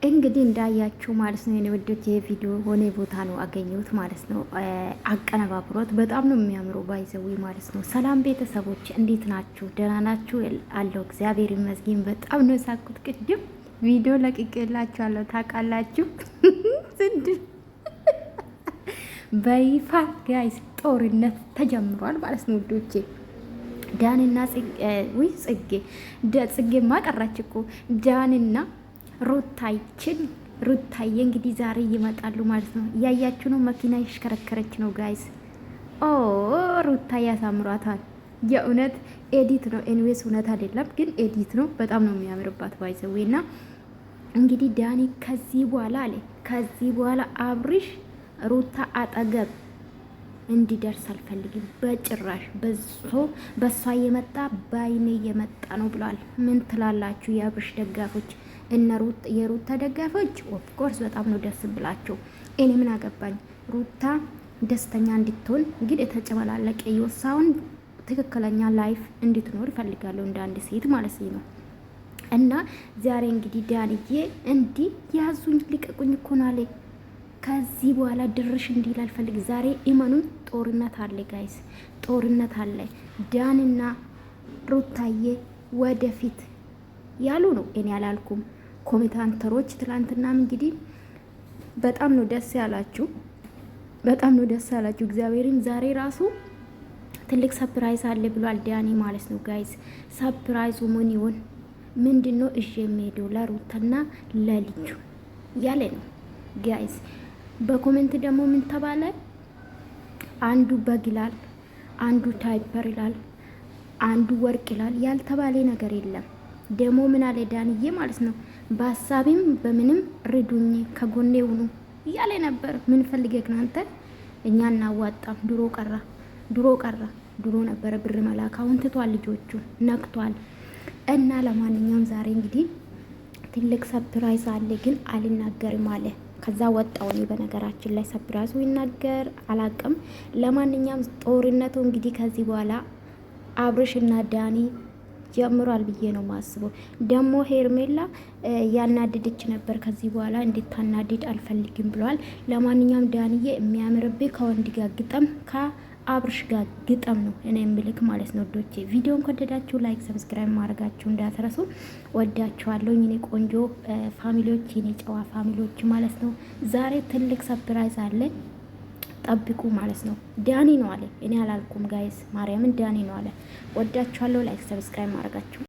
እንግዲህ እንዳያችሁ ማለት ነው የኔ ወዶች የቪዲዮ ሆነ ቦታ ነው አገኘሁት ማለት ነው። አቀነባብሮት በጣም ነው የሚያምረው ባይዘዊ ማለት ነው። ሰላም ቤተሰቦች እንዴት ናችሁ? ደህና ናችሁ? አለው እግዚአብሔር ይመስገን። በጣም ነው ሳቁት። ቅድም ቪዲዮ ለቅቄላችኋለሁ ታውቃላችሁ። ዝንድ በይፋ ጋይስ ጦርነት ተጀምሯል ማለት ነው ውዶቼ። ዳንና ጽጌማ ቀራች እኮ ዳንና ሩታዬ እንግዲህ ዛሬ ይመጣሉ ማለት ነው። እያያችሁ ነው፣ መኪና ይሽከረከረች ነው ጋይስ። ኦ ሩታ ያሳምሯታል። የእውነት ኤዲት ነው። ኤንዌስ እውነት አይደለም ግን ኤዲት ነው። በጣም ነው የሚያምርባት ባይዘዌና እንግዲህ ዳኒ ከዚህ በኋላ አብርሽ ሩታ አጠገብ እንዲደርስ አልፈልግም በጭራሽ። በሷ የመጣ ባይኔ የመጣ ነው ብሏል። ምን ትላላችሁ የአብርሽ ደጋፎች? እና የሩታ ደጋፎች ኦፍኮርስ በጣም ነው ደስ ብላቸው። እኔ ምን አገባኝ? ሩታ ደስተኛ እንድትሆን እንግዲህ የተጨመላለቀ የወሳውን ትክክለኛ ላይፍ እንድትኖር ይፈልጋለሁ እንደ አንድ ሴት ማለት ነው። እና ዛሬ እንግዲህ ዳንዬ እንዲህ ያዙኝ ልቀቁኝ እኮ ነው አለ። ከዚህ በኋላ ድርሽ እንዲል አልፈልግ። ዛሬ ኢመኑን ጦርነት አለ ጋይስ፣ ጦርነት አለ። ዳንና ሩታዬ ወደፊት ያሉ ነው። እኔ አላልኩም። ኮሜንታተሮች ትላንትናም እንግዲህ በጣም ነው ደስ ያላችሁ፣ በጣም ነው ደስ ያላችሁ። እግዚአብሔርን ዛሬ ራሱ ትልቅ ሰርፕራይዝ አለ ብሏል ዳኒ ማለት ነው ጋይስ። ሰርፕራይዙ ምን ይሆን? ምንድነው? እሺ የሚሄደው ለሩታና ለልጁ ያለ ነው ጋይስ። በኮሜንት ደግሞ ምን ተባለ? አንዱ በግ ይላል፣ አንዱ ታይፐር ይላል፣ አንዱ ወርቅ ይላል። ያልተባለ ነገር የለም። ደግሞ ምን አለ ዳንዬ ማለት ነው፣ በሀሳቢም በምንም ርዱኝ ከጎኔ ሁኑ እያለ ነበር። ምን ፈልገህ አንተ? እኛ እናዋጣም። ድሮ ቀራ። ድሮ ነበረ ብር መላክ። አሁን ትቷል፣ ልጆቹ ነክቷል። እና ለማንኛውም ዛሬ እንግዲህ ትልቅ ሰርፕራይዝ አለ፣ ግን አልናገርም አለ። ከዛ ወጣው። እኔ በነገራችን ላይ ሰርፕራይዙ ይናገር አላቅም። ለማንኛውም ጦርነቱ እንግዲህ ከዚህ በኋላ አብርሽ እና ዳኒ ጀምሯል ብዬ ነው ማስበው። ደግሞ ሄርሜላ ያናድድች ነበር። ከዚህ በኋላ እንድታናድድ አልፈልግም ብሏል። ለማንኛውም ዳንዬ የሚያምርብህ ከወንድ ጋር ግጠም፣ ከአብርሽ ጋር ግጠም ነው እኔ የምልክ ማለት ነው። ዶቼ ቪዲዮን ከወደዳችሁ ላይክ፣ ሰብስክራይብ ማድረጋችሁ እንዳትረሱ። ወዳችኋለሁ የኔ ቆንጆ ፋሚሊዎች፣ የኔ ጨዋ ፋሚሊዎች ማለት ነው። ዛሬ ትልቅ ሰርፕራይዝ አለ፣ ጠብቁ ማለት ነው። ዳኒ ነው አለ፣ እኔ አላልኩም ጋይስ። ማርያምን ዳኒ ነው አለ። ወዳችኋለሁ። ላይክ ሰብስክራይብ ማድረጋችሁ